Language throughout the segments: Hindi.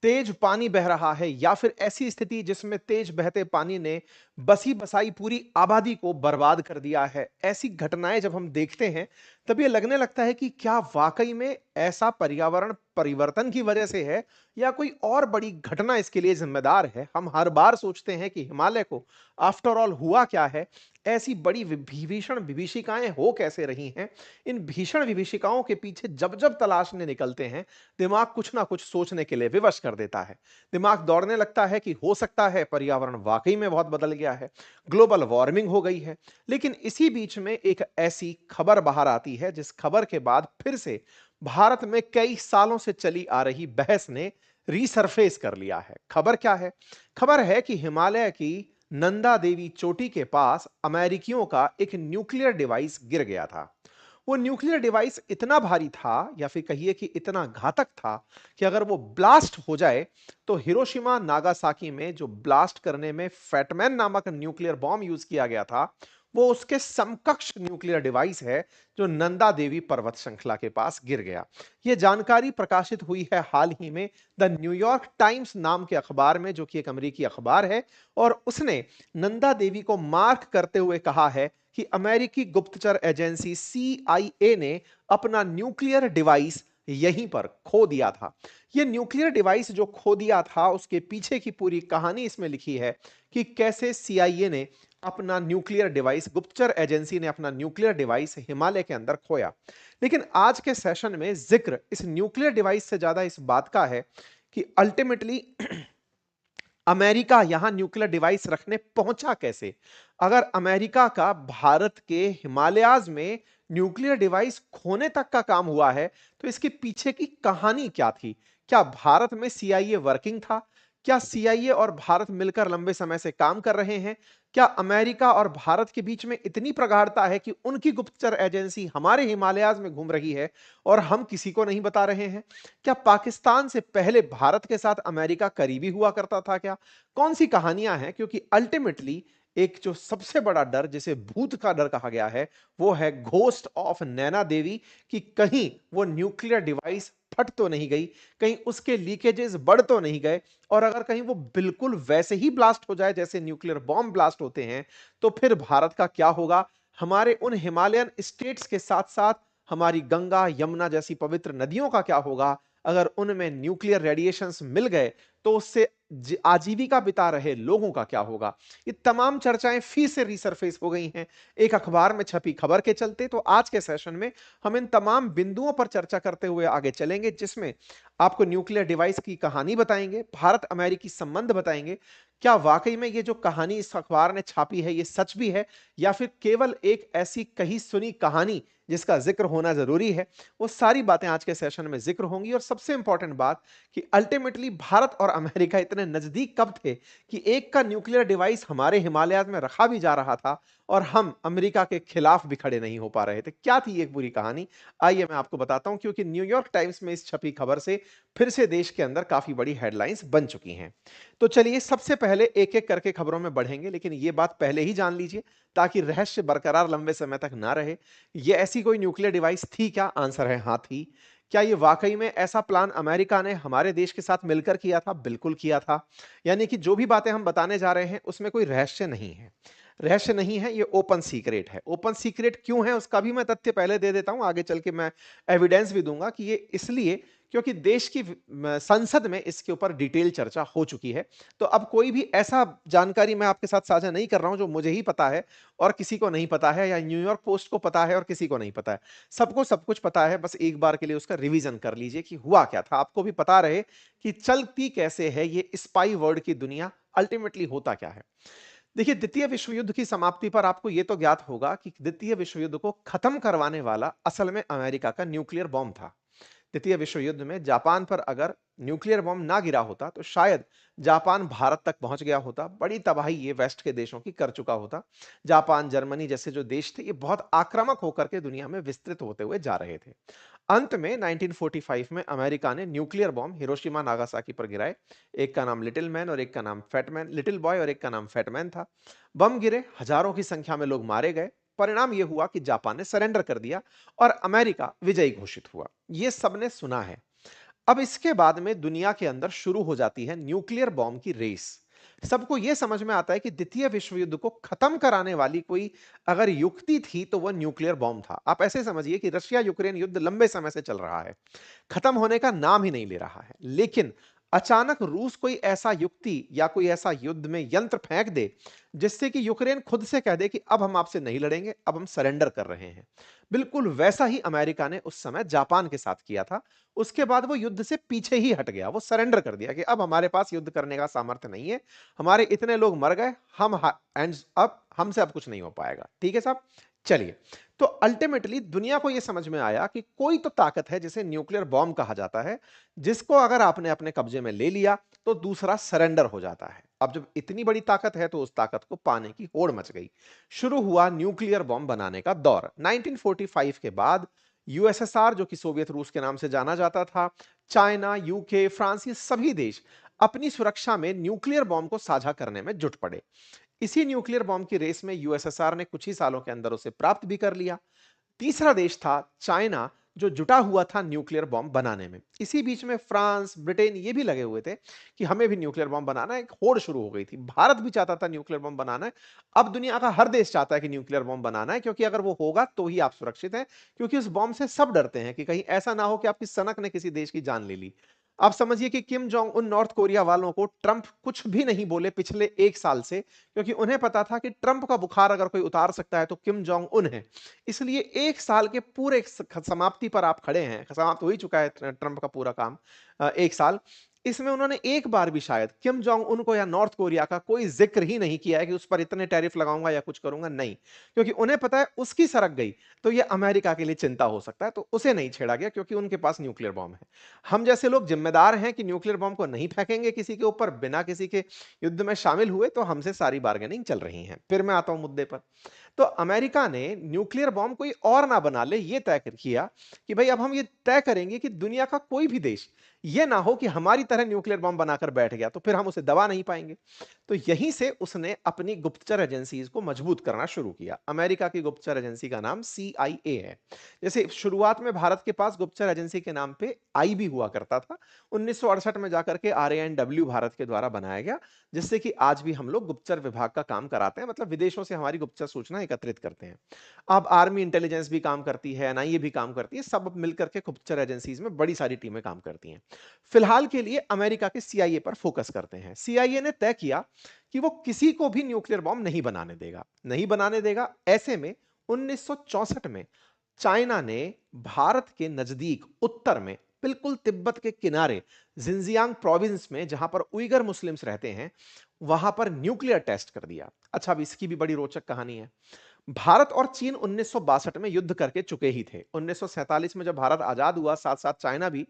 तेज पानी बह रहा है या फिर ऐसी स्थिति जिसमें तेज बहते पानी ने बसी बसाई पूरी आबादी को बर्बाद कर दिया है। ऐसी घटनाएं जब हम देखते हैं तब ये लगने लगता है कि क्या वाकई में ऐसा पर्यावरण परिवर्तन की वजह से है या कोई और बड़ी घटना इसके लिए जिम्मेदार है। हम हर बार सोचते हैं कि हिमालय को आफ्टर ऑल हुआ क्या है, ऐसी बड़ी भीषण विभीषिकाएं हो कैसे रही हैं। इन भीषण विभीषिकाओं के पीछे जब जब तलाशने निकलते हैं, दिमाग कुछ ना कुछ सोचने के लिए विवश कर देता है। दिमाग दौड़ने लगता है कि हो सकता है पर्यावरण वाकई में बहुत बदल गया है, ग्लोबल वार्मिंग हो गई है। लेकिन इसी बीच में एक ऐसी खबर बाहर आती है जिस खबर के बाद फिर से भारत में कई सालों से चली आ रही बहस ने रीसरफेस कर लिया है। खबर क्या है? खबर है कि हिमालय की नंदा देवी चोटी के पास अमेरिकियों का एक न्यूक्लियर डिवाइस गिर गया था। वो न्यूक्लियर डिवाइस इतना भारी था या फिर कहिए कि इतना घातक था कि अगर वो ब्लास्ट हो जाए तो हिरोशिमा नागासाकी में जो ब्लास्ट करने में फैटमैन नामक न्यूक्लियर बॉम्ब यूज किया गया था, वो उसके समकक्ष न्यूक्लियर डिवाइस है जो नंदा देवी पर्वत श्रृंखला के पास गिर गया। यह जानकारी प्रकाशित हुई है हाल ही में द न्यूयॉर्क टाइम्स नाम के अखबार में, जो कि एक अमेरिकी अखबार है। और उसने नंदा देवी को मार्क करते हुए कहा है कि अमेरिकी गुप्तचर एजेंसी सीआईए ने अपना न्यूक्लियर डिवाइस यहीं पर खो दिया था। यह न्यूक्लियर डिवाइस जो खो दिया था उसके पीछे की पूरी कहानी इसमें लिखी है कि कैसे सीआईए ने अपना न्यूक्लियर डिवाइस, गुप्तचर एजेंसी ने अपना न्यूक्लियर डिवाइस हिमालय के अंदर खोया। लेकिन आज के सेशन में जिक्र इस न्यूक्लियर डिवाइस से ज्यादा इस बात का है कि अल्टीमेटली अमेरिका यहां न्यूक्लियर डिवाइस रखने पहुंचा कैसे। अगर अमेरिका का भारत के हिमालयाज में न्यूक्लियर डिवाइस खोने तक का काम हुआ है तो इसके पीछे की कहानी क्या थी? क्या भारत में सीआईए वर्किंग था? क्या सीआईए और भारत मिलकर लंबे समय से काम कर रहे हैं? क्या अमेरिका और भारत के बीच में इतनी प्रगाढ़ता है कि उनकी गुप्तचर एजेंसी हमारे हिमालयाज में घूम रही है और हम किसी को नहीं बता रहे हैं? क्या पाकिस्तान से पहले भारत के साथ अमेरिका करीबी हुआ करता था क्या? कौन सी कहानियां हैं? क्योंकि अल्टीमेटली एक जो सबसे बड़ा डर, जिसे भूत का डर कहा गया है, वो है घोस्ट ऑफ नैना देवी, कि कहीं वो न्यूक्लियर डिवाइस फट तो नहीं गई, कहीं उसके लीकेजेस बढ़ तो नहीं गए, और अगर कहीं वो बिल्कुल वैसे ही ब्लास्ट हो जाए जैसे न्यूक्लियर बॉम्ब ब्लास्ट होते हैं, तो फिर भारत का क्या होगा? हमारे उन हिमालयन स्टेट्स के साथ साथ हमारी गंगा यमुना जैसी पवित्र नदियों का क्या होगा? अगर उनमें न्यूक्लियर रेडिएशंस मिल गए तो उससे आजीविका बिता रहे लोगों का क्या होगा? ये तमाम चर्चाएं फिर से रिसरफेस हो गई हैं एक अखबार में छपी खबर के चलते। तो आज के सेशन में हम इन तमाम बिंदुओं पर चर्चा करते हुए आगे चलेंगे, जिसमें आपको न्यूक्लियर डिवाइस की कहानी बताएंगे, भारत अमेरिकी संबंध बताएंगे, क्या वाकई में ये जो कहानी इस अखबार ने छापी है ये सच भी है या फिर केवल एक ऐसी कही सुनी कहानी जिसका जिक्र होना जरूरी है। वो सारी बातें आज के सेशन में जिक्र होंगी। और सबसे इंपॉर्टेंट बात कि अल्टीमेटली भारत और अमेरिका इतने नजदीक कब थे कि एक का न्यूक्लियर डिवाइस हमारे हिमालय में रखा भी जा रहा था और हम अमेरिका के खिलाफ भी खड़े नहीं हो पा रहे थे। क्या थी ये पूरी कहानी? आइए मैं आपको बताता हूं, क्योंकि न्यूयॉर्क टाइम्स में इस छपी खबर से फिर से देश के अंदर काफी बड़ी हेडलाइंस बन चुकी हैं। तो चलिए सबसे पहले एक एक करके खबरों में बढ़ेंगे, लेकिन ये बात पहले ही जान लीजिए ताकि रहस्य बरकरार लंबे समय तक ना रहे। ये ऐसी कोई न्यूक्लियर डिवाइस थी क्या? आंसर है हाँ थी। क्या ये वाकई में ऐसा प्लान अमेरिका ने हमारे देश के साथ मिलकर किया था? बिल्कुल किया था। यानी कि जो भी बातें हम बताने जा रहे हैं उसमें कोई रहस्य नहीं है। रहस्य नहीं है, ये ओपन सीक्रेट है। ओपन सीक्रेट क्यों है उसका भी मैं तथ्य पहले दे देता हूं, आगे चल के मैं एविडेंस भी दूंगा कि ये इसलिए क्योंकि देश की संसद में इसके ऊपर डिटेल चर्चा हो चुकी है। तो अब कोई भी ऐसा जानकारी मैं आपके साथ साझा नहीं कर रहा हूं जो मुझे ही पता है और किसी को नहीं पता है, या न्यूयॉर्क पोस्ट को पता है और किसी को नहीं पता है। सबको सब कुछ पता है, बस एक बार के लिए उसका रिवीजन कर लीजिए कि हुआ क्या था, आपको भी पता रहे कि चलती कैसे है ये स्पाई वर्ड की दुनिया, अल्टीमेटली होता क्या है। देखिए, द्वितीय विश्व युद्ध की समाप्ति पर आपको यह तो ज्ञात होगा कि द्वितीय विश्व युद्ध को खत्म करवाने वाला असल में अमेरिका का न्यूक्लियर बॉम्ब था। द्वितीय विश्व युद्ध में जापान पर अगर न्यूक्लियर बॉम्ब ना गिरा होता तो शायद जापान भारत तक पहुंच गया होता, बड़ी तबाही ये वेस्ट के देशों की कर चुका होता। जापान, जर्मनी जैसे जो देश थे ये बहुत आक्रामक होकर के दुनिया में विस्तृत होते हुए जा रहे थे। अंत में 1945 में अमेरिका ने न्यूक्लियर बॉम्ब हिरोशिमा नागासाकी पर गिराए। एक का नाम लिटिल मैन और एक का नाम फैटमैन, लिटिल बॉय और एक का नाम फैटमैन था। बम गिरे, हजारों की संख्या में लोग मारे गए। परिणाम यह हुआ कि जापान ने सरेंडर कर दिया और अमेरिका विजयी घोषित हुआ। यह सबने सुना है। अब इसके बाद में दुनिया के अंदर शुरू हो जाती है न्यूक्लियर बॉम्ब की रेस। सबको यह समझ में आता है कि द्वितीय विश्व युद्ध को खत्म कराने वाली कोई अगर युक्ति थी तो वह न्यूक्लियर बॉम्ब था। आप ऐसे समझिए कि रशिया यूक्रेन युद्ध लंबे समय से चल रहा है, खत्म होने का नाम ही नहीं ले रहा है, लेकिन अचानक रूस कोई ऐसा युक्ति या कोई ऐसा युद्ध में यंत्र फेंक दे जिससे कि यूक्रेन खुद से कह दे कि अब हम आपसे नहीं लड़ेंगे, अब हम सरेंडर कर रहे हैं। बिल्कुल वैसा ही अमेरिका ने उस समय जापान के साथ किया था। उसके बाद वो युद्ध से पीछे ही हट गया, वो सरेंडर कर दिया कि अब हमारे पास युद्ध करने का सामर्थ्य नहीं है, हमारे इतने लोग मर गए, हम एंड्स अब हमसे अब कुछ नहीं हो पाएगा। ठीक है साहब, चलिए। तो अल्टीमेटली दुनिया को यह समझ में आया कि कोई तो ताकत है जिसे न्यूक्लियर बॉम्ब कहा जाता है, जिसको अगर आपने अपने कब्जे में ले लिया तो दूसरा सरेंडर हो जाता है। अब जब इतनी बड़ी ताकत है तो उस ताकत को पाने की होड़ मच गई। शुरू हुआ न्यूक्लियर बॉम्ब बनाने का दौर। 1945 के बाद यूएसएसआर, जो कि सोवियत रूस के नाम से जाना जाता था, चाइना, यूके, फ्रांस, ये सभी देश अपनी सुरक्षा में न्यूक्लियर बॉम्ब को साझा करने में जुट पड़े। इसी न्यूक्लियर बॉम्ब की रेस में यूएसएसआर ने कुछ ही सालों के अंदर उसे प्राप्त भी कर लिया। तीसरा देश था चाइना, जो जुटा हुआ था न्यूक्लियर बॉम्ब बनाने में। इसी बीच में फ्रांस, ब्रिटेन ये भी लगे हुए थे कि हमें भी न्यूक्लियर बॉम्ब बनाना है। एक होड़ शुरू हो गई थी, भारत भी चाहता था न्यूक्लियर बॉम्ब बनाना है। अब दुनिया का हर देश चाहता है कि न्यूक्लियर बॉम्ब बनाना है, क्योंकि अगर वो होगा तो ही आप सुरक्षित हैं। क्योंकि उस बॉम्ब से सब डरते हैं कि कहीं ऐसा ना हो कि आपकी सनक ने किसी देश की जान ले ली। आप समझिए कि Kim Jong Un north Korea वालों को ट्रंप कुछ भी नहीं बोले पिछले 1 साल से, क्योंकि उन्हें पता था कि ट्रंप का बुखार अगर कोई उतार सकता है तो किम जोंग उन है। इसलिए 1 साल के पूरे समाप्ति पर आप खड़े हैं, समाप्त हो ही चुका है ट्रंप का पूरा काम, 1 साल। इसमें उन्होंने एक बार भी शायद किम जोंग उन को या नॉर्थ कोरिया का कोई जिक्र ही नहीं किया है कि उस पर इतने टैरिफ लगाऊंगा या कुछ करूंगा, नहीं। क्योंकि उन्हें पता है उसकी सरक गई तो ये अमेरिका के लिए चिंता हो सकता है, तो उसे नहीं छेड़ा गया क्योंकि उनके पास न्यूक्लियर बॉम्ब है। हम जैसे लोग जिम्मेदार हैं कि न्यूक्लियर बॉम्ब को नहीं फेंकेंगे किसी के ऊपर बिना किसी के युद्ध में शामिल हुए, तो हमसे सारी बार्गेनिंग चल रही है। फिर मैं आता हूं मुद्दे पर। तो अमेरिका ने न्यूक्लियर बॉम्ब कोई और ना बना ले, ये तय किया कि भाई अब हम ये तय करेंगे कि दुनिया का कोई भी देश ये ना हो कि हमारी तरह न्यूक्लियर बॉम्ब बनाकर बैठ गया तो फिर हम उसे दबा नहीं पाएंगे। तो यहीं से उसने अपनी गुप्तचर एजेंसीज को मजबूत करना शुरू किया। अमेरिका की गुप्तचर एजेंसी का नाम सीआईए है। जैसे शुरुआत में भारत के पास गुप्तचर एजेंसी के नाम पे आई भी हुआ करता था, 1968 में जाकर के आरएएनडब्ल्यू भारत के द्वारा बनाया गया, जिससे कि आज भी हम लोग गुप्तचर विभाग का काम कराते हैं, मतलब विदेशों से हमारी गुप्तचर सूचना एकत्रित करते हैं। अब आर्मी इंटेलिजेंस भी काम करती है, एनआईए भी काम करती है, सब मिलकर के गुप्तचर एजेंसीज में बड़ी सारी टीमें काम करती हैं। फिलहाल के लिए अमेरिका के सीआईए पर फोकस करते हैं। सीआईए ने तय किया कि वो किसी को भी न्यूक्लियर बॉम्ब नहीं बनाने देगा, नहीं बनाने देगा। ऐसे में 1964 में चाइना ने भारत के नजदीक उत्तर में, बिल्कुल तिब्बत के किनारे, जिंजियांग प्रोविंस में, जहां पर उइगर मुस्लिम्स रहते हैं, वहां पर न्यूक्लियर टेस्ट कर दिया। अच्छा, अब इसकी भी बड़ी रोचक कहानी है। भारत और चीन 1962 में युद्ध करके चुके ही थे। 1947 में जब भारत आजाद हुआ, साथ साथ चाइना भी,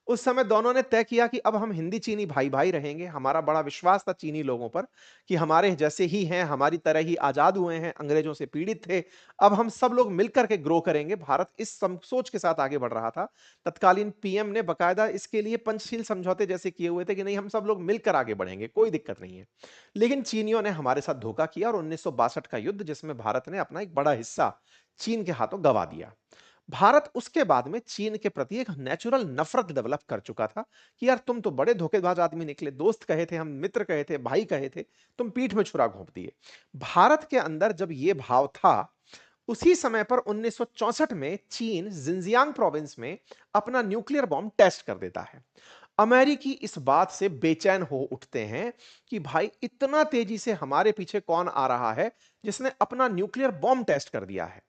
उस समय दोनों ने तय किया कि अब हम हिंदी चीनी भाई भाई रहेंगे। हमारा बड़ा विश्वास था चीनी लोगों पर कि हमारे जैसे ही हैं, हमारी तरह ही आजाद हुए हैं, अंग्रेजों से पीड़ित थे, अब हम सब लोग मिलकर के ग्रो करेंगे। भारत इस सोच के साथ आगे बढ़ रहा था। तत्कालीन पीएम ने बकायदा इसके लिए पंचशील समझौते जैसे किए हुए थे कि नहीं, हम सब लोग मिलकर आगे बढ़ेंगे, कोई दिक्कत नहीं है। लेकिन चीनियों ने हमारे साथ धोखा किया और 1962 का युद्ध, जिसमें भारत ने अपना एक बड़ा हिस्सा चीन के हाथों गंवा दिया। भारत उसके बाद में चीन के प्रति एक नेचुरल नफरत डेवलप कर चुका था कि यार तुम तो बड़े धोखेबाज आदमी निकले, दोस्त कहे थे हम, मित्र कहे थे, भाई कहे थे, तुम पीठ में छुरा घोंप दिए। भारत के अंदर जब यह भाव था, उसी समय पर 1964 में चीन जिंजियांग प्रोविंस में अपना न्यूक्लियर बॉम्ब टेस्ट कर देता है। अमेरिकी इस बात से बेचैन हो उठते हैं कि भाई इतना तेजी से हमारे पीछे कौन आ रहा है जिसने अपना न्यूक्लियर बॉम्ब टेस्ट कर दिया है।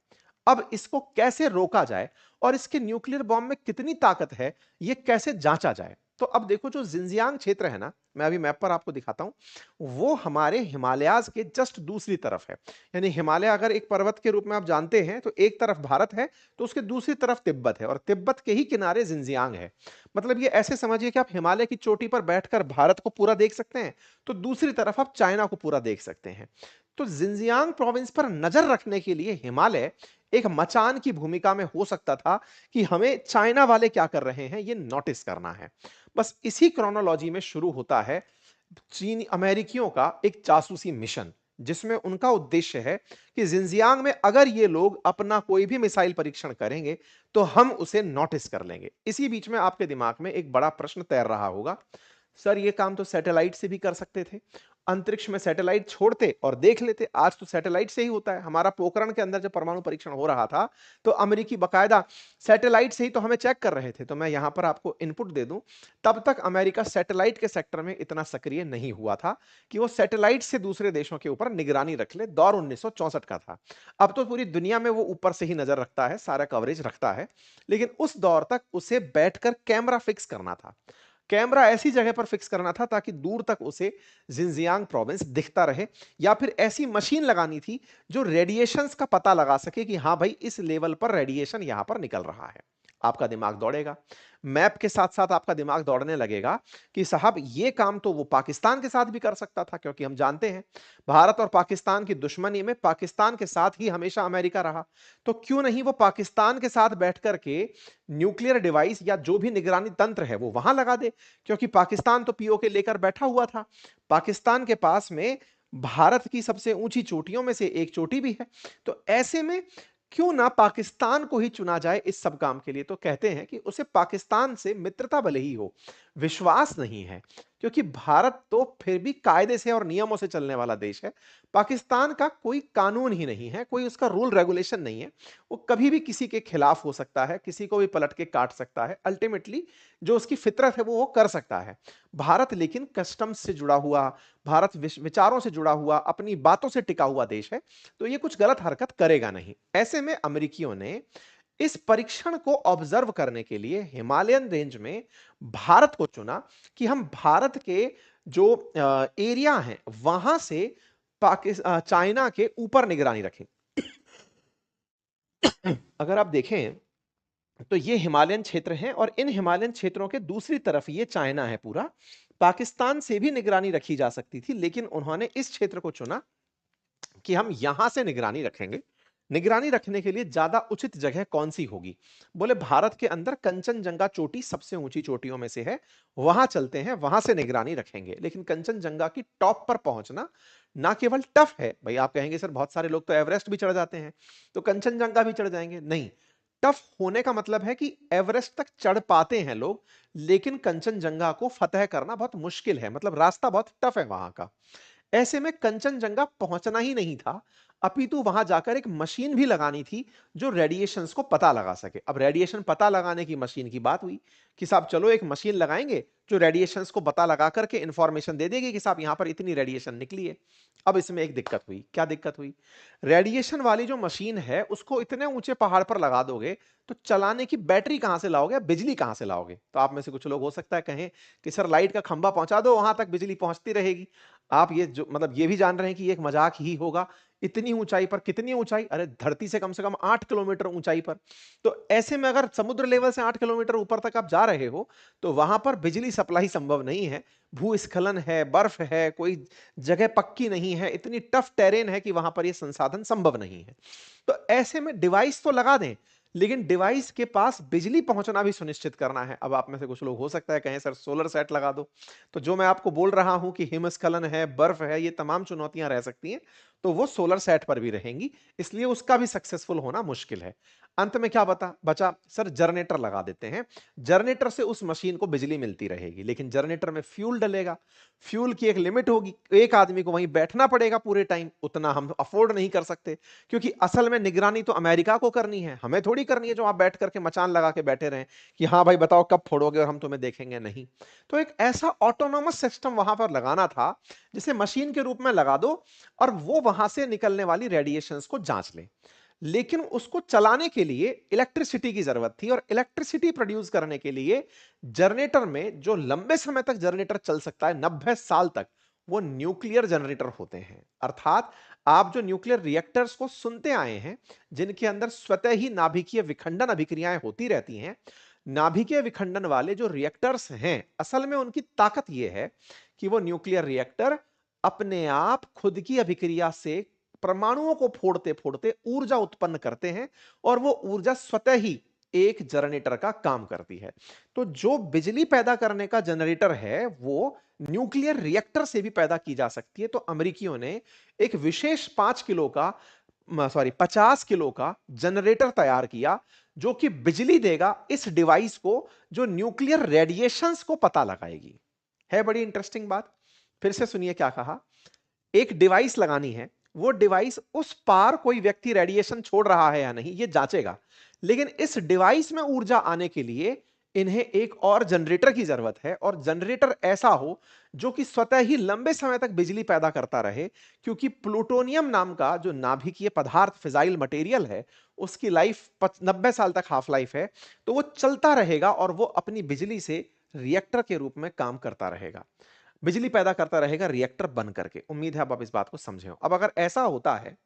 अब इसको कैसे रोका जाए और इसके न्यूक्लियर बॉम्ब में कितनी ताकत है, यह कैसे जांचा जाए। तो अब देखो, जो जिंजियांग क्षेत्र है ना, मैं अभी मैप पर आपको दिखाता हूं, वो हमारे हिमालयाज के जस्ट दूसरी तरफ है। यानी हिमालय अगर एक पर्वत के रूप में आप जानते हैं, तो एक तरफ भारत है, तो उसके दूसरी तरफ तिब्बत है, और तिब्बत के ही किनारे जिंजियांग है। मतलब ये ऐसे समझिए कि आप हिमालय की चोटी पर बैठकर भारत को पूरा देख सकते हैं, तो दूसरी तरफ आप चाइना को पूरा देख सकते हैं। तो जिंजियांग प्रोविंस पर नजर रखने के लिए हिमालय एक मचान की भूमिका में हो सकता था कि हमें चाइना वाले क्या कर रहे हैं ये नोटिस करना है। बस इसी क्रोनोलॉजी में शुरू होता है चीनी अमेरिकियों का एक जासूसी मिशन, जिसमें उनका उद्देश्य है कि जिंजियांग में अगर ये लोग अपना कोई भी मिसाइल परीक्षण करेंगे तो हम उसे नोटिस कर लेंगे। इसी बीच में आपके दिमाग में एक बड़ा प्रश्न तैर रहा होगा, सर ये काम तो सैटेलाइट से भी कर सकते थे, अंतरिक्ष में सैटेलाइट छोड़ते और देख लेते। आज तो सैटेलाइट से ही होता है। हमारा पोखरण के अंदर जब परमाणु परीक्षण हो रहा था तो अमेरिकी बकायदा सैटेलाइट से ही तो हमें चेक कर रहे थे। तो मैं यहां पर आपको इनपुट दे दूं, तब तक अमेरिका सैटेलाइट के सेक्टर में इतना सक्रिय नहीं हुआ था कि वो सैटेलाइट से दूसरे देशों के ऊपर निगरानी रख ले। दौर 1964 का था। अब तो पूरी दुनिया में वो ऊपर से ही नजर रखता है, सारा कवरेज रखता है। लेकिन उस दौर तक उसे बैठकर कैमरा फिक्स करना था। कैमरा ऐसी जगह पर फिक्स करना था ताकि दूर तक उसे जिंजियांग प्रोविंस दिखता रहे, या फिर ऐसी मशीन लगानी थी जो रेडिएशंस का पता लगा सके कि हां भाई इस लेवल पर रेडिएशन यहां पर निकल रहा है। आपका दिमाग दौड़ेगा, मैप के साथ साथ आपका दिमाग दौड़ने लगेगा कि साहब ये काम तो वो पाकिस्तान के साथ भी कर सकता था, क्योंकि हम जानते हैं भारत और पाकिस्तान की दुश्मनी में पाकिस्तान के साथ ही हमेशा अमेरिका रहा। तो क्यों नहीं वो पाकिस्तान के साथ बैठ करके न्यूक्लियर डिवाइस या जो भी निगरानी तंत्र है वो वहां लगा दे, क्योंकि पाकिस्तान तो पीओके लेकर बैठा हुआ था। पाकिस्तान के पास में भारत की सबसे ऊंची चोटियों में से एक चोटी भी है। तो ऐसे में क्यों ना पाकिस्तान को ही चुना जाए इस सब काम के लिए। तो कहते हैं कि उसे पाकिस्तान से मित्रता भले ही हो, विश्वास नहीं है, क्योंकि भारत तो फिर भी कायदे से और नियमों से चलने वाला देश है। पाकिस्तान का कोई कानून ही नहीं है, कोई उसका रूल रेगुलेशन नहीं है। वो कभी भी किसी के खिलाफ हो सकता है, किसी को भी पलट के काट सकता है। अल्टीमेटली जो उसकी फितरत है वो कर सकता है। भारत लेकिन कस्टम्स से जुड़ा हुआ, भारत विचारों से जुड़ा हुआ, अपनी बातों से टिका हुआ देश है। तो ये कुछ गलत हरकत करेगा नहीं। ऐसे में अमेरिकियों ने इस परीक्षण को ऑब्जर्व करने के लिए हिमालयन रेंज में भारत को चुना कि हम भारत के जो एरिया हैं वहां से चाइना के ऊपर निगरानी रखें। अगर आप देखें तो ये हिमालयन क्षेत्र हैं और इन हिमालयन क्षेत्रों के दूसरी तरफ ये चाइना है पूरा। पाकिस्तान से भी निगरानी रखी जा सकती थी, लेकिन उन्होंने इस क्षेत्र को चुना कि हम यहां से निगरानी रखेंगे। निगरानी रखने के लिए ज्यादा उचित जगह कौन सी होगी? बोले भारत के अंदर कंचनजंगा चोटी सबसे ऊंची चोटियों में से है, वहां चलते हैं, वहां से निगरानी रखेंगे। लेकिन कंचनजंगा की टॉप पर पहुंचना ना केवल टफ है, भाई आप कहेंगे सर बहुत सारे लोग तो एवरेस्ट भी चढ़ जाते हैं, तो कंचनजंगा भी चढ़ जाएंगे। नहीं, टफ होने का मतलब है कि एवरेस्ट तक चढ़ पाते हैं लोग, लेकिन कंचनजंगा को फतह करना बहुत मुश्किल है, मतलब रास्ता बहुत टफ है वहां का। ऐसे में कंचनजंगा पहुंचना ही नहीं था, अपितु वहां जाकर एक मशीन भी लगानी थी जो रेडिएशंस को पता लगा सके। अब रेडिएशन पता लगाने की मशीन की बात हुई कि साहब चलो एक मशीन लगाएंगे जो रेडिएशंस को पता लगा करके इंफॉर्मेशन दे देगी कि साहब यहां पर इतनी रेडिएशन निकली है। अब इसमें एक दिक्कत हुई। क्या दिक्कत हुई? रेडिएशन वाली जो मशीन है उसको इतने ऊंचे पहाड़ पर लगा दोगे तो चलाने की बैटरी कहां से लाओगे, बिजली कहां से लाओगे? तो आप में से कुछ लोग हो सकता है कहें कि सर लाइट का खंभा पहुंचा दो, वहां तक बिजली पहुंचती रहेगी। आप ये जो मतलब ये भी जान रहे हैं कि ये एक मजाक ही होगा। इतनी ऊंचाई पर, कितनी ऊंचाई, अरे धरती से कम 8 किलोमीटर ऊंचाई पर। तो ऐसे में अगर समुद्र लेवल से 8 किलोमीटर ऊपर तक आप जा रहे हो तो वहां पर बिजली सप्लाई संभव नहीं है। भूस्खलन है, बर्फ है, कोई जगह पक्की नहीं है, इतनी टफ टेरेन है कि वहां पर यह संसाधन संभव नहीं है। तो ऐसे में डिवाइस तो लगा दें, लेकिन डिवाइस के पास बिजली पहुंचना भी सुनिश्चित करना है। अब आप में से कुछ लोग हो सकता है कहें सर सोलर सेट लगा दो। तो जो मैं आपको बोल रहा हूं कि हिमस्खलन है, बर्फ है, ये तमाम चुनौतियां रह सकती हैं, तो वो सोलर सेट पर भी रहेंगी, इसलिए उसका भी सक्सेसफुल होना मुश्किल है। अंत में क्या बचा? सर जनरेटर लगा देते हैं। जनरेटर से उस मशीन को बिजली मिलती रहेगी, लेकिन जनरेटर में फ्यूल डलेगा। फ्यूल की एक लिमिट होगी, एक आदमी को वहीं बैठना पड़ेगा पूरे टाइम, उतना हम अफोर्ड नहीं कर सकते, क्योंकि असल में निगरानी तो अमेरिका को करनी है, हमें थोड़ी करनी है जो आप बैठ करके मचान लगा के बैठे रहे कि हाँ भाई बताओ कब फोड़ोगे और हम तुम्हें देखेंगे। नहीं। तो एक ऐसा ऑटोनोमस सिस्टम वहां पर लगाना था जिसे मशीन के रूप में लगा दो और वो वहां से निकलने वाली रेडिएशंस को जांच ले। लेकिन उसको चलाने के लिए इलेक्ट्रिसिटी की जरूरत थी, और इलेक्ट्रिसिटी प्रोड्यूस करने के लिए जनरेटर में, जो लंबे समय तक जनरेटर चल सकता है 90 साल तक, वो न्यूक्लियर जनरेटर होते हैं। अर्थात आप जो न्यूक्लियर रिएक्टर्स को सुनते आए हैं, जिनके अंदर स्वतः ही नाभिकीय विखंडन अभिक्रियाएं होती रहती हैं, नाभिकीय विखंडन वाले जो रिएक्टर्स हैं, असल में उनकी ताकत यह है कि वो न्यूक्लियर रिएक्टर अपने आप खुद की अभिक्रिया से परमाणुओं को फोड़ते फोड़ते ऊर्जा उत्पन्न करते हैं, और वो ऊर्जा स्वतः ही एक जनरेटर का काम करती है। तो जो बिजली पैदा करने का जनरेटर है वो न्यूक्लियर रिएक्टर से भी पैदा की जा सकती है। तो अमेरिकियों ने एक विशेष 5 किलो का सॉरी 50 किलो का जनरेटर तैयार किया जो कि बिजली देगा इस डिवाइस को जो न्यूक्लियर रेडिएशंस को पता लगाएगी। है बड़ी इंटरेस्टिंग बात। फिर से सुनिए क्या कहा। एक डिवाइस लगानी है, वो डिवाइस उस पार कोई व्यक्ति रेडिएशन छोड़ रहा है या नहीं ये जांचेगा, लेकिन इस डिवाइस में ऊर्जा आने के लिए इन्हें एक और जनरेटर की जरूरत है और जनरेटर ऐसा हो जो कि स्वतः ही लंबे समय तक बिजली पैदा करता रहे, क्योंकि प्लूटोनियम नाम का जो नाभिकीय पदार्थ फिजाइल मटेरियल है उसकी लाइफ 90 साल तक हाफ लाइफ है। तो वो चलता रहेगा और वो अपनी बिजली से रिएक्टर के रूप में काम करता रहेगा, बिजली पैदा करता रहेगा रिएक्टर बन करके। उम्मीद है अब आप इस बात को समझे हो। अब अगर ऐसा होता है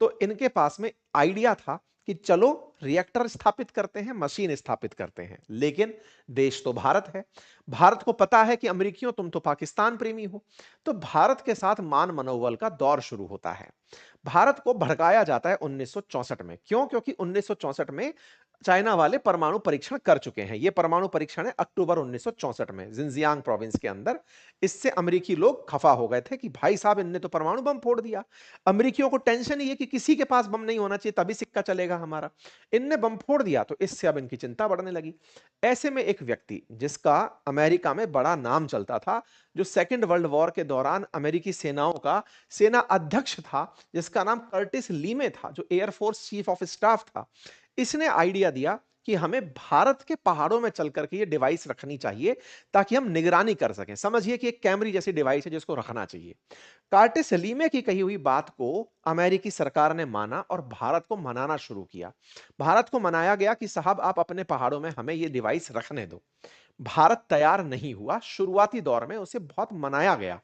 तो इनके पास में आइडिया था कि चलो रिएक्टर स्थापित करते हैं, मशीन स्थापित करते हैं, लेकिन देश तो भारत है। भारत को पता है कि अमेरिकियों तुम तो पाकिस्तान प्रेमी हो। तो भारत के साथ मान मनोबल का दौर शुरू होता है। भारत को भड़काया जाता है 1964 में। क्यों? क्योंकि 1964 में चाइना वाले परमाणु परीक्षण कर चुके हैं। यह परमाणु परीक्षण है अक्टूबर 1964 में जिंजियांग प्रोविंस के अंदर। इससे अमेरिकी लोग खफा हो गए थे कि भाई साहब इनने तो परमाणु बम फोड़ दिया। अमेरिकियों को टेंशन ही है कि किसी के पास बम नहीं होना चाहिए तभी सिक्का चलेगा हमारा। इनने बम फोड़ दिया तो इससे अब इनकी चिंता बढ़ने लगी। ऐसे में एक व्यक्ति जिसका अमेरिका में बड़ा नाम चलता था, जो सेकेंड वर्ल्ड वॉर के दौरान अमेरिकी सेनाओं का सेना अध्यक्ष था, जिसका नाम कर्टिस लीमे था, जो एयरफोर्स चीफ ऑफ स्टाफ था, इसने आइडिया दिया कि हमें भारत के पहाड़ों में चल करके ये डिवाइस रखनी चाहिए ताकि हम निगरानी कर सकें। समझिए कि एक कैमरी जैसी डिवाइस है जिसको रखना चाहिए। कार्टिस सलीमे की कही हुई बात को अमेरिकी सरकार ने माना और भारत को मनाना शुरू किया। भारत को मनाया गया कि साहब आप अपने पहाड़ों में हमें ये डिवाइस रखने दो। भारत तैयार नहीं हुआ। शुरुआती दौर में उसे बहुत मनाया गया।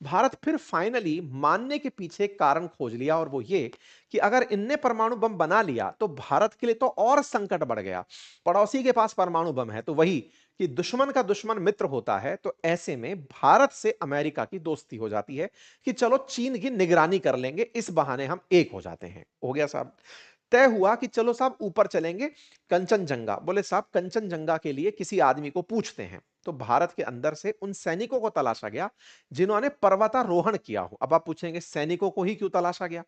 भारत फिर फाइनली मानने के पीछे एक कारण खोज लिया और वो ये कि अगर इनने परमाणु बम बना लिया तो भारत के लिए तो और संकट बढ़ गया। पड़ोसी के पास परमाणु बम है तो वही कि दुश्मन का दुश्मन मित्र होता है। तो ऐसे में भारत से अमेरिका की दोस्ती हो जाती है कि चलो चीन की निगरानी कर लेंगे, इस बहाने हम एक हो जाते हैं। हो गया साहब। तय हुआ कि चलो साहब ऊपर चलेंगे कंचनजंगा। बोले साहब कंचनजंगा के लिए किसी आदमी को पूछते हैं। तो भारत के अंदर से उन सैनिकों को तलाशा गया जिन्होंने पर्वतारोहण किया हो। अब आप पूछेंगे सैनिकों को ही क्यों तलाशा गया?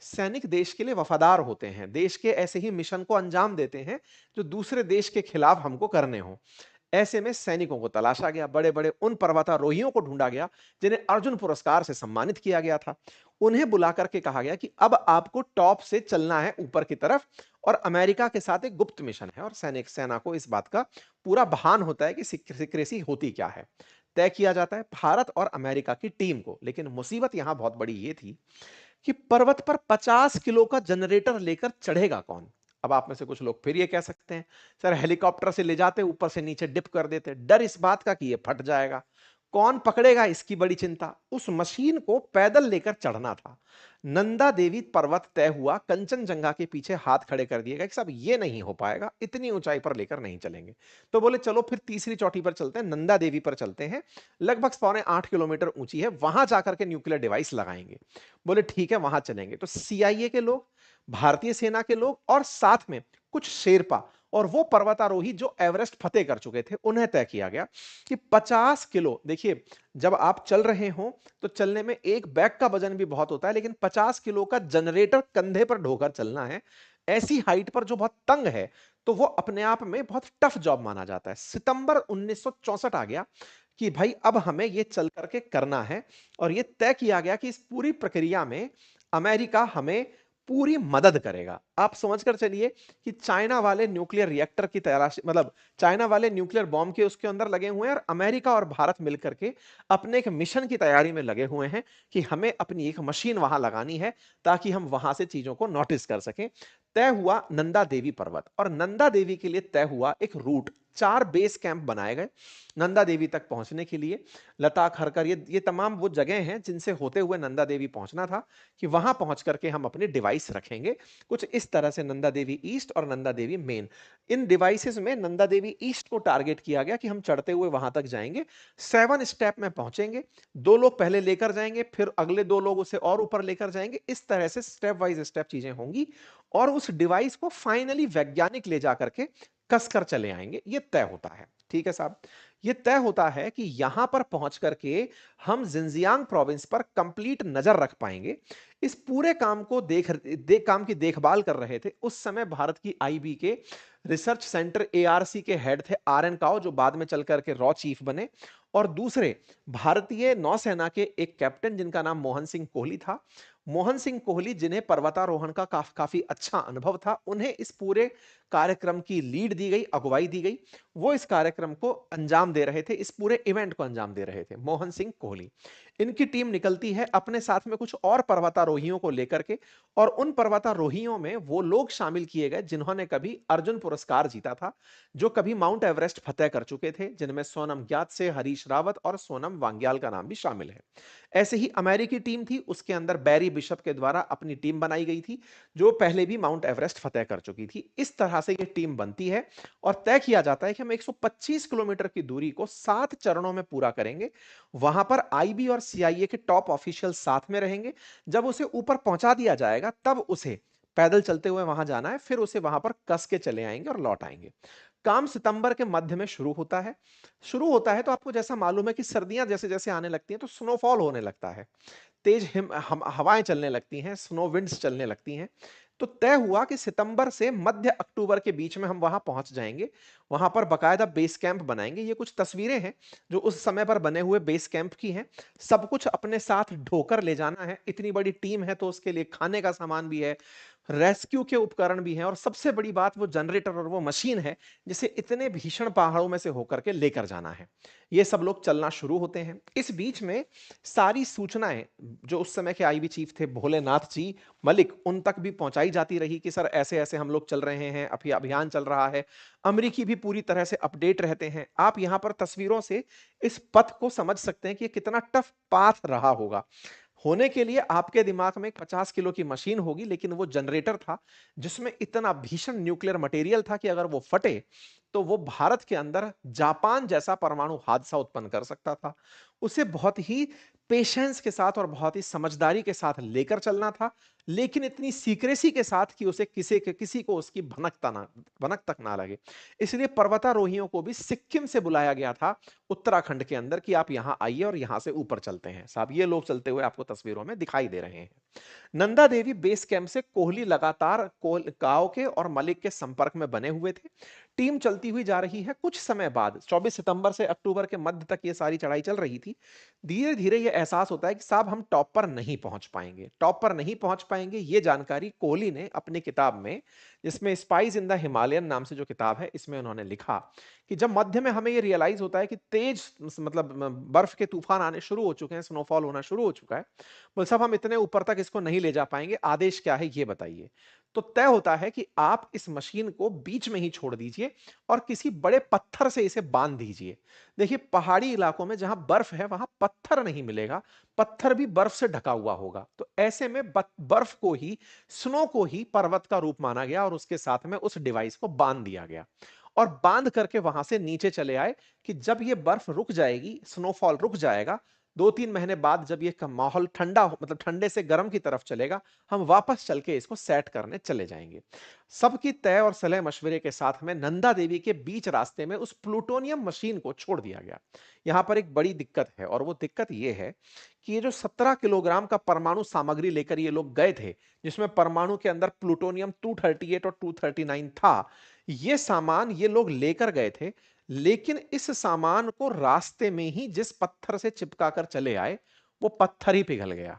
सैनिक देश के लिए वफादार होते हैं, देश के ऐसे ही मिशन को अंजाम देते हैं जो दूसरे देश के खिलाफ हमको करने हो। ऐसे में सैनिकों को तलाशा गया, बड़े बड़े उन पर्वतारोहियों को ढूंढा गया जिन्हें अर्जुन पुरस्कार से सम्मानित किया गया था। उन्हें बुला करके कहा गया कि अब आपको टॉप से चलना है ऊपर की तरफ और अमेरिका के साथ एक गुप्त मिशन है। और सैनिक सेना को इस बात का पूरा भान होता है कि सीक्रेसी होती क्या है। तय किया जाता है भारत और अमेरिका की टीम को। लेकिन मुसीबत यहां बहुत बड़ी ये थी कि पर्वत पर 50 किलो का जनरेटर लेकर चढ़ेगा कौन? अब आप में से कुछ लोग फिर ये कह सकते हैं सर हेलीकॉप्टर से ले जाते ऊपर से नीचे डिप कर देते। डर इस बात का कि ये फट जाएगा। कौन पकड़ेगा इसकी बड़ी चिंता। उस मशीन को पैदल लेकर चढ़ना था। नंदा देवी पर्वत तय हुआ। कंचनजंगा के पीछे हाथ खड़े कर दिए गए कि साहब ये नहीं हो पाएगा, इतनी ऊंचाई पर लेकर नहीं चलेंगे। तो बोले चलो फिर तीसरी चोटी पर चलते हैं, नंदा देवी पर चलते हैं। लगभग 7.5 किलोमीटर ऊंची है, वहां जाकर के न्यूक्लियर डिवाइस लगाएंगे। बोले ठीक है वहां चलेंगे। तो सीआईए के लोग, भारतीय सेना के लोग और साथ में कुछ शेरपा और वो पर्वतारोही जो एवरेस्ट फतेह कर चुके थे, उन्हें तय किया गया कि 50 किलो। देखिए जब आप चल रहे हो तो चलने में एक बैग का वजन भी बहुत होता है, लेकिन 50 किलो का जनरेटर कंधे पर ढोकर चलना है ऐसी हाइट पर जो बहुत तंग है, तो वो अपने आप में बहुत टफ जॉब माना जाता है। सितंबर 1964 आ गया कि भाई अब हमें ये चल करके करना है और ये तय किया गया कि इस पूरी प्रक्रिया में अमेरिका हमें पूरी मदद करेगा। आप समझकर चलिए कि चाइना वाले न्यूक्लियर रिएक्टर की तलाश, मतलब चाइना वाले न्यूक्लियर बॉम्ब के उसके अंदर लगे हुए हैं और अमेरिका और भारत मिलकर के अपने एक मिशन की तैयारी में लगे हुए हैं कि हमें अपनी एक मशीन वहां लगानी है ताकि हम वहां से चीजों को नोटिस कर सकें। तय हुआ नंदा देवी पर्वत और नंदा देवी के लिए तय हुआ एक रूट। 4 बेस कैंप बनाए गए नंदा देवी तक पहुंचने के लिए। लताक हरकर ये तमाम वो जगह हैं जिनसे होते हुए नंदा देवी पहुंचना था कि वहां पहुंच करके हम अपने डिवाइस रखेंगे। कुछ इस तरह से नंदा देवी ईस्ट और नंदा देवी मेन। इन डिवाइसेस में नंदा देवी ईस्ट को टारगेट किया गया कि हम चढ़ते हुए वहां तक जाएंगे, 7 स्टेप में पहुंचेंगे। 2 लोग पहले लेकर जाएंगे, फिर अगले 2 लोग उसे और ऊपर लेकर जाएंगे। इस तरह से स्टेप वाइज स्टेप चीजें होंगी और उस डिवाइस को फाइनली वैज्ञानिक ले जाकर के कस कर चले आएंगे, ये तय होता है। ठीक है साहब, ये तय होता है कि यहां पर पहुंच करके हम जिंजियांग प्रोविंस पर कंप्लीट नजर रख पाएंगे। इस पूरे काम को काम की देखभाल कर रहे थे उस समय भारत की आईबी के रिसर्च सेंटर एआरसी के हेड थे आर एन काओ, जो बाद में चल करके रॉ चीफ बने, और दूसरे भारतीय नौसेना के एक कैप्टन जिनका नाम मोहन सिंह कोहली था। मोहन सिंह कोहली, जिन्हें पर्वतारोहण का काफी अच्छा अनुभव था, उन्हें इस पूरे कार्यक्रम की लीड दी गई, अगुवाई दी गई। वो इस कार्यक्रम को अंजाम दे रहे थे, इस पूरे इवेंट को अंजाम दे रहे थे मोहन सिंह कोहली। इनकी टीम निकलती है अपने साथ में कुछ और पर्वतारोहियों को लेकर के, और उन पर्वतारोहियों में वो लोग शामिल किए गए जिन्होंने कभी अर्जुन पुरस्कार जीता था, जो कभी माउंट एवरेस्ट फतेह कर चुके थे, जिनमें सोनम ग्यात्से, हरीश रावत और सोनम वांग्याल का नाम भी शामिल है। ऐसे ही अमेरिकी टीम थी, उसके अंदर बैरी बिशप के द्वारा अपनी टीम बनाई गई थी, जो पहले भी माउंट एवरेस्ट फतेह कर चुकी थी। इस तरह से यह टीम बनती है और तय किया जाता है कि हम 125 किलोमीटर की दूरी को 7 चरणों में पूरा करेंगे। वहां पर आईबी और सीआईए के टॉप ऑफिशियल साथ में रहेंगे। जब उसे ऊपर पहुंचा दिया जाएगा तब उसे पैदल चलते हुए वहां जाना है, फिर उसे वहां पर कस के चले आएंगे और लौट आएंगे। काम सितंबर के मध्य में शुरू होता है तो आपको जैसा मालूम है कि सर्दियां जैसे जैसे आने लगती हैं तो स्नोफॉल होने लगता है, तेज हवाएं चलने लगती हैं, स्नो विंड्स चलने लगती हैं। तो तय हुआ कि सितंबर से मध्य अक्टूबर के बीच में हम वहां पहुंच जाएंगे। वहां पर बकायदा बेस कैंप बनाएंगे। ये कुछ तस्वीरें हैं जो उस समय पर बने हुए बेस कैंप की हैं। सब कुछ अपने साथ ढोकर ले जाना है, इतनी बड़ी टीम है तो उसके लिए खाने का सामान भी है, रेस्क्यू के उपकरण भी हैं, और सबसे बड़ी बात वो जनरेटर और वो मशीन है जिसे इतने भीषण पहाड़ों में से होकर के लेकर जाना है। ये सब लोग चलना शुरू होते हैं। इस बीच में सारी सूचनाएं जो उस समय के आईबी चीफ थे भोलेनाथ जी मलिक, उन तक भी पहुंचाई जाती रही कि सर ऐसे ऐसे हम लोग चल रहे हैं, अभी अभियान चल रहा है। अमेरिकी भी पूरी तरह से अपडेट रहते हैं। आप यहां पर तस्वीरों से इस पथ को समझ सकते हैं कि कितना टफ पाथ रहा होगा। होने के लिए आपके दिमाग में एक 50 किलो की मशीन होगी, लेकिन वो जनरेटर था जिसमें इतना भीषण न्यूक्लियर मटेरियल था कि अगर वो फटे तो वो भारत के अंदर जापान जैसा परमाणु हादसा उत्पन्न कर सकता था। उसे बहुत ही पेशेंस के साथ और बहुत ही समझदारी के साथ लेकर चलना था, लेकिन इतनी सीक्रेसी के साथ कि उसे किसी को उसकी भनक तक ना लगे। इसलिए पर्वतारोहियों को भी सिक्किम से बुलाया गया था, उत्तराखंड के अंदर, कि आप यहां आइए और यहां से ऊपर चलते हैं। साहब ये लोग चलते हुए आपको तस्वीरों में दिखाई दे रहे हैं। नंदा देवी बेस कैंप से कोहली लगातार काओ के और मलिक के संपर्क में बने हुए थे। टीम चलती हुई जा रही है। कुछ समय बाद 24 सितंबर से अक्टूबर के मध्य तक ये सारी चढ़ाई चल रही थी। धीरे धीरे ये एहसास होता है कि साहब हम टॉप पर नहीं पहुंच पाएंगे, टॉप पर नहीं पहुंच पाएंगे। ये जानकारी कोहली ने अपनी किताब में, जिसमें स्पाइस इन द हिमालयन नाम से जो किताब है, इसमें उन्होंने लिखा कि जब मध्य में हमें ये रियलाइज होता है कि तेज मतलब बर्फ के तूफान आने शुरू हो चुके हैं, स्नोफॉल होना शुरू हो चुका है, बोले साहब हम इतने ऊपर तक इसको नहीं ले जा पाएंगे, आदेश क्या है ये बताइए। तो तय होता है कि आप इस मशीन को बीच में ही छोड़ दीजिए और किसी बड़े पत्थर से इसे बांध दीजिए। देखिए पहाड़ी इलाकों में जहां बर्फ है वहां पत्थर नहीं मिलेगा, पत्थर भी बर्फ से ढका हुआ होगा। तो ऐसे में बर्फ को ही, स्नो को ही पर्वत का रूप माना गया और उसके साथ में उस डिवाइस को बांध दिया गया और बांध करके वहां से नीचे चले आए कि जब ये बर्फ रुक जाएगी, स्नोफॉल रुक जाएगा, 2-3 महीने बाद जब ये माहौल ठंडा मतलब ठंडे से गर्म की तरफ चलेगा, हम वापस चल के इसको सेट करने चले जाएंगे। सबकी तय और सलाह मशवरे के साथ में नंदा देवी के बीच रास्ते में उस प्लूटोनियम मशीन को छोड़ दिया गया। यहां पर एक बड़ी दिक्कत है और वो दिक्कत ये है कि ये जो 17 किलोग्राम का परमाणु सामग्री लेकर ये लोग गए थे, जिसमें परमाणु के अंदर प्लूटोनियम 238 और 239 था, ये सामान ये लोग लेकर गए थे। लेकिन इस सामान को रास्ते में ही जिस पत्थर से चिपका कर चले आए, वो पत्थर ही पिघल गया।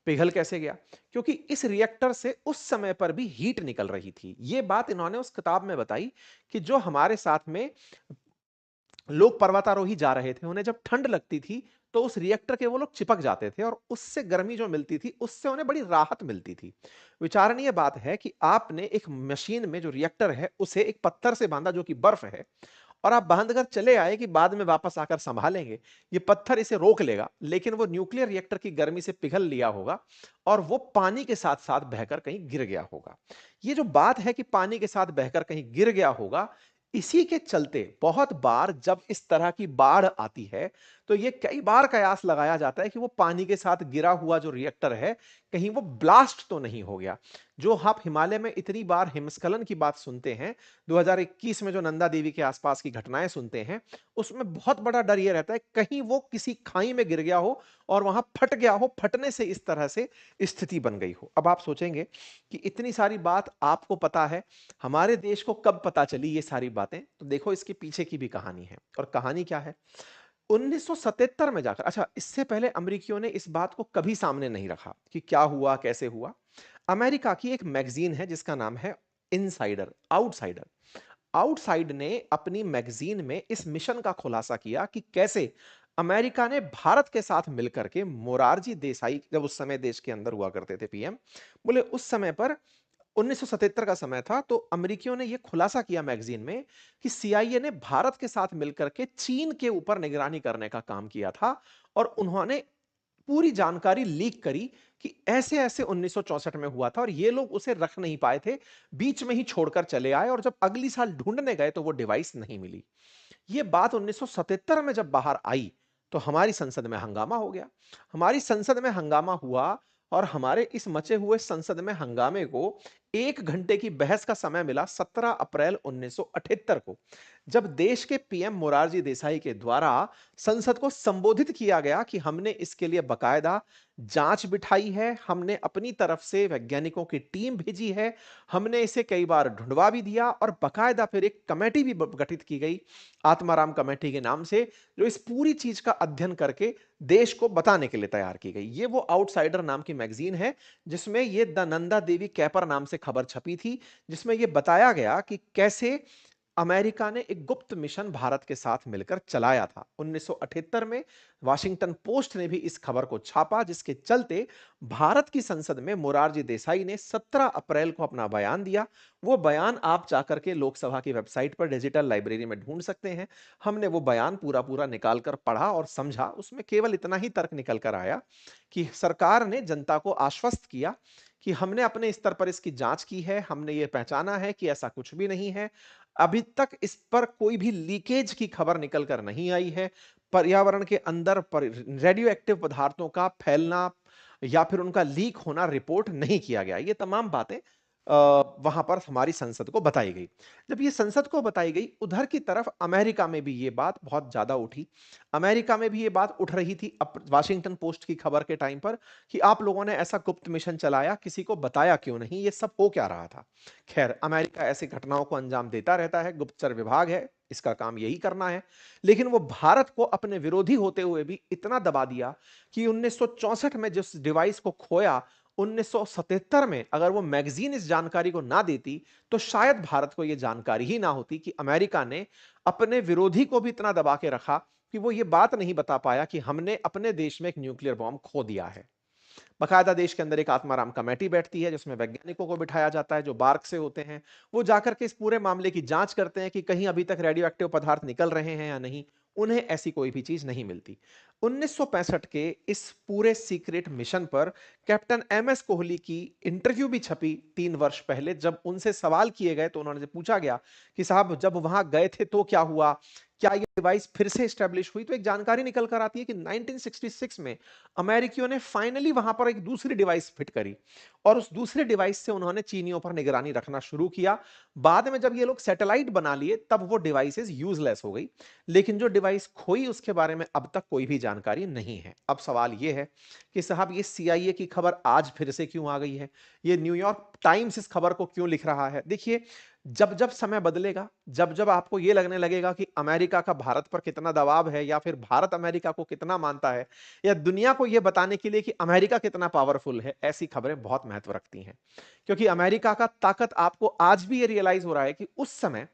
पिघल कैसे गया? क्योंकि इस रिएक्टर से उस समय पर भी हीट निकल रही थी। ये बात इन्होंने उस किताब में बताई कि जो हमारे साथ में लोग पर्वतारोही जा रहे थे, उन्हें जब ठंड लगती थी तो उस रिएक्टर के वो लोग चिपक जाते थे और उससे गर्मी जो मिलती थी उससे उन्हें बड़ी राहत मिलती थी। विचारणीय बात है कि आपने एक मशीन में जो रिएक्टर है उसे एक पत्थर से बांधा जो कि बर्फ है, और आप बांध कर चले आए कि बाद में वापस आकर संभालेंगे। ये पत्थर इसे रोक लेगा, लेकिन वो न्यूक्लियर रिएक्टर की गर्मी से पिघल लिया होगा और वो पानी के साथ साथ बहकर कहीं गिर गया होगा। ये जो बात है कि पानी के साथ बहकर कहीं गिर गया होगा, इसी के चलते बहुत बार जब इस तरह की बाढ़ आती है तो ये कई बार कयास लगाया जाता है कि वो पानी के साथ गिरा हुआ जो रिएक्टर है, कहीं वो ब्लास्ट तो नहीं हो गया। जो आप हिमालय में इतनी बार हिमस्खलन की बात सुनते हैं, 2021 में जो नंदा देवी के आसपास की घटनाएँ सुनते हैं, उसमें बहुत बड़ा डर ये रहता है कहीं वो किसी खाई में गिर गया हो और वहाँ फट गया हो, फटने से इस तरह से स्थिति बन गई हो। अब आप सोचेंगे कि इतनी सारी बात आपको पता है, हमारे देश को कब पता चली ये सारी बातें? तो देखो इसके पीछे की भी कहानी है और कहानी क्या है? 1977 में जाकर अच्छा इससे पहले अमेरिकियों ने इस बात को कभी सामने नहीं रखा कि क्या हुआ, कैसे हुआ। अमेरिका की एक मैगज़ीन है जिसका नाम है इनसाइडर, आउटसाइडर। आउटसाइड ने अपनी मैगज़ीन में इस मिशन का खुलासा किया कि कैसे अमेरिका ने भारत के साथ मिलकर के मोरारजी देसाई जब उस समय देश के अंदर हुआ करते थे पीएम, बोले उस समय पर 1977 का समय था तो अमेरिकियों ने यह खुलासा किया मैगजीन में कि सीआईए ने भारत के साथ मिलकर के चीन के ऊपर निगरानी करने का काम किया था और उन्होंने पूरी जानकारी लीक करी कि ऐसे-ऐसे 1964 में हुआ था और ये लोग उसे रख नहीं पाए थे, बीच में ही छोड़कर चले आए और जब अगली साल ढूंढने गए तो वो डिवाइस नहीं मिली। ये बात 1977 में जब बाहर आई, तो हमारी संसद में हंगामा हो गया। हमारी संसद में हंगामा हुआ और हमारे इस मचे हुए संसद में हंगामे को 1 घंटे की बहस का समय मिला 17 अप्रैल 1978 को, जब देश के पीएम मोरारजी देसाई के द्वारा संसद को संबोधित किया गया कि हमने इसके लिए बकायदा जांच बिठाई है, हमने अपनी तरफ से वैज्ञानिकों की टीम भेजी है, हमने इसे कई बार ढूंढवा भी दिया और बकायदा फिर एक कमेटी भी गठित की गई आत्माराम कमेटी के नाम से, जो इस पूरी चीज का अध्ययन करके देश को बताने के लिए तैयार की गई। ये वो आउटसाइडर नाम की मैगजीन है जिसमें ये द नंदा देवी कैपर नाम से खबर छपी थी, जिसमें ये बताया गया कि कैसे अमेरिका ने एक गुप्त मिशन भारत के साथ मिलकर चलाया था। 1978 में वाशिंगटन पोस्ट ने भी इस खबर को छापा जिसके चलते भारत की संसद में मोरारजी देसाई ने 17 अप्रैल को अपना बयान दिया। वो बयान आप जाकर के लोकसभा की वेबसाइट पर डिजिटल लाइब्रेरी में ढूंढ सकते हैं। हमने वो बयान पूरा-पूरा निकाल कर पढ़ा और समझा। उसमें केवल इतना ही तर्क निकल कर आया कि सरकार ने जनता को आश्वस्त किया कि हमने अपने स्तर पर इसकी जांच की है, हमने ये पहचाना है कि ऐसा कुछ भी नहीं है। अभी तक इस पर कोई भी लीकेज की खबर निकल कर नहीं आई है। पर्यावरण के अंदर रेडियो एक्टिव पदार्थों का फैलना या फिर उनका लीक होना रिपोर्ट नहीं किया गया। ये तमाम बातें वहां पर हमारी संसद को बताई गई। जब ये संसद को बताई गई, उधर की तरफ अमेरिका में भी ये बात बहुत ज्यादा उठी। अमेरिका में भी ये बात उठ रही थी वाशिंगटन पोस्ट की खबर के टाइम पर कि आप लोगों ने ऐसा गुप्त मिशन चलाया, किसी को बताया क्यों नहीं, ये सब हो क्या रहा था। खैर, अमेरिका ऐसी घटनाओं को अंजाम देता रहता है, गुप्तचर विभाग है, इसका काम यही करना है। लेकिन वो भारत को अपने विरोधी होते हुए भी इतना दबा दिया कि 1964 में जिस डिवाइस को खोया, 1977 में अगर वो मैगजीन इस जानकारी को ना देती, तो शायद भारत को ये जानकारी ही ना होती कि अमेरिका ने अपने विरोधी को भी इतना दबा के रखा कि वो ये बात नहीं बता पाया कि हमने अपने देश में एक न्यूक्लियर बॉम्ब खो दिया है। बकायदा देश के अंदर एक आत्माराम कमेटी बैठती है जिसमें वैज्ञानिकों को बिठाया जाता है जो बार्क से होते हैं। वो जाकर के इस पूरे मामले की जांच करते हैं कि कहीं अभी तक रेडियो एक्टिव पदार्थ निकल रहे हैं या नहीं। उन्हें ऐसी कोई भी चीज नहीं मिलती। 1965 के इस पूरे सीक्रेट मिशन पर कैप्टन एमएस कोहली की इंटरव्यू भी छपी 3 वर्ष पहले। जब उनसे सवाल किए गए तो उन्होंने पूछा गया कि साहब जब वहां गए थे तो क्या हुआ, क्या ये डिवाइस फिर से स्टैब्लिश हुई, तो एक जानकारी निकल कर आती है कि 1966 में अमेरिकियों ने फाइनली वहां पर एक दूसरी डिवाइस फिट करी और उस दूसरे डिवाइस से उन्होंने चीनियों पर निगरानी रखना शुरू किया। बाद में जब ये लोग सैटेलाइट बना लिए तब वो डिवाइसेस यूजलेस हो गई, लेकिन जो डिवाइस खोई उसके बारे में अब तक कोई भी जानकारी नहीं है। अब सवाल ये है कि साहब ये सीआईए की खबर आज फिर से क्यों आ गई है, ये न्यूयॉर्क टाइम्स इस खबर को क्यों लिख रहा है। देखिए, जब जब समय बदलेगा, जब जब आपको यह लगने लगेगा कि अमेरिका का भारत पर कितना दबाव है या फिर भारत अमेरिका को कितना मानता है या दुनिया को यह बताने के लिए कि अमेरिका कितना पावरफुल है, ऐसी खबरें बहुत महत्व रखती हैं। क्योंकि अमेरिका का ताकत आपको आज भी ये रियलाइज हो रहा है कि उस समय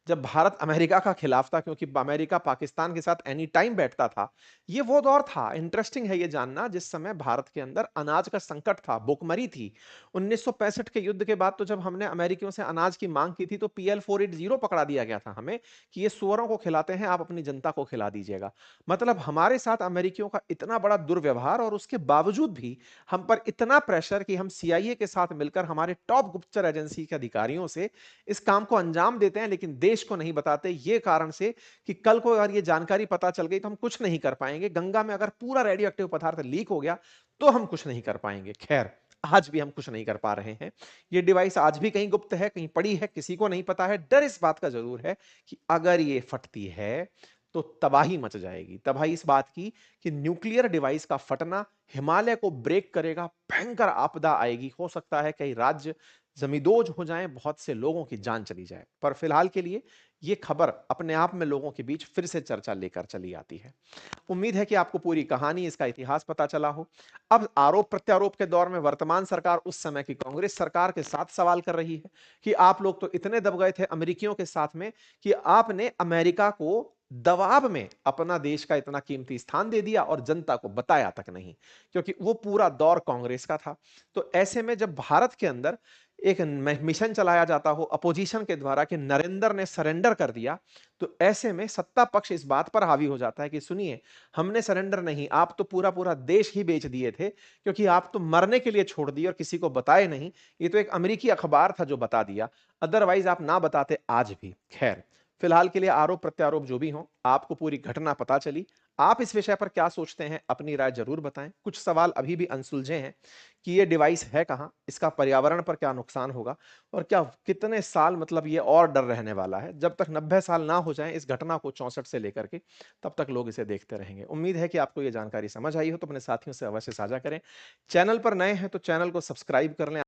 जब भारत अमेरिका का खिलाफ था, क्योंकि अमेरिका पाकिस्तान के साथ एनी टाइम बैठता था, ये वो दौर था। इंटरेस्टिंग है ये जानना जिस समय भारत के अंदर अनाज का संकट था, भुखमरी थी। 1965 के युद्ध के बाद तो जब हमने अमेरिकियों से अनाज की मांग की थी तो पीएल 480 पकड़ा दिया गया था हमें कि ये सुअरों को खिलाते हैं, आप अपनी जनता को खिला दीजिएगा। मतलब हमारे साथ अमेरिकियों का इतना बड़ा दुर्व्यवहार और उसके बावजूद भी हम पर इतना प्रेशर कि हम सीआईए के साथ मिलकर हमारे टॉप गुप्तचर एजेंसी के अधिकारियों से इस काम को अंजाम देते हैं, लेकिन देश को नहीं बताते ये कारण से कि कल को अगर ये जानकारी पता चल गई तो हम कुछ नहीं कर पाएंगे। गंगा में अगर पूरा रेडियो एक्टिव पदार्थ लीक हो गया तो हम कुछ नहीं कर पाएंगे। खैर, आज भी हम कुछ नहीं कर पा रहे हैं। ये डिवाइस आज भी कहीं गुप्त है, कहीं पड़ी है, किसी को नहीं पता है। डर इस बात का जरूर है कि अगर ये फटती है तो तबाही मच जाएगी। तबाही इस बात की कि न्यूक्लियर डिवाइस का फटना हिमालय को ब्रेक करेगा, भयंकर आपदा आएगी। हो सकता है कई राज्य जमींदोज हो जाएं, बहुत से लोगों की जान चली जाए। पर फिलहाल के लिए ये खबर अपने आप में लोगों के बीच फिर से चर्चा लेकर चली आती है। उम्मीद है कि आपको पूरी कहानी, इसका इतिहास पता चला हो। अब आरोप प्रत्यारोप के दौर में वर्तमान सरकार उस समय की कांग्रेस सरकार के साथ सवाल कर रही है कि आप लोग तो इतने दब गए थे अमेरिकियों के साथ में कि आपने अमेरिका को दबाव में अपना देश का इतना कीमती स्थान दे दिया और जनता को बताया तक नहीं, क्योंकि वो पूरा दौर कांग्रेस का था। तो ऐसे में जब भारत के अंदर एक मिशन चलाया जाता हो अपोजिशन के द्वारा कि नरेंद्र ने सरेंडर कर दिया, तो ऐसे में सत्ता पक्ष इस बात पर हावी हो जाता है कि सुनिए, हमने सरेंडर नहीं, आप तो पूरा पूरा देश ही बेच दिए थे, क्योंकि आप तो मरने के लिए छोड़ दिए और किसी को बताए नहीं। ये तो एक अमेरिकी अखबार था जो बता दिया, अदरवाइज आप ना बताते आज भी। खैर, फिलहाल के लिए आरोप प्रत्यारोप जो भी हो, आपको पूरी घटना पता चली। आप इस विषय पर क्या सोचते हैं, अपनी राय जरूर बताएं। कुछ सवाल अभी भी अनसुलझे हैं कि ये डिवाइस है कहां, इसका पर्यावरण पर क्या नुकसान होगा, और क्या कितने साल मतलब ये और डर रहने वाला है। जब तक 90 साल ना हो जाएं इस घटना को 64 से लेकर के, तब तक लोग इसे देखते रहेंगे। उम्मीद है कि आपको ये जानकारी समझ आई हो, तो अपने साथियों से अवश्य साझा करें। चैनल पर नए हैं तो चैनल को सब्सक्राइब कर लें।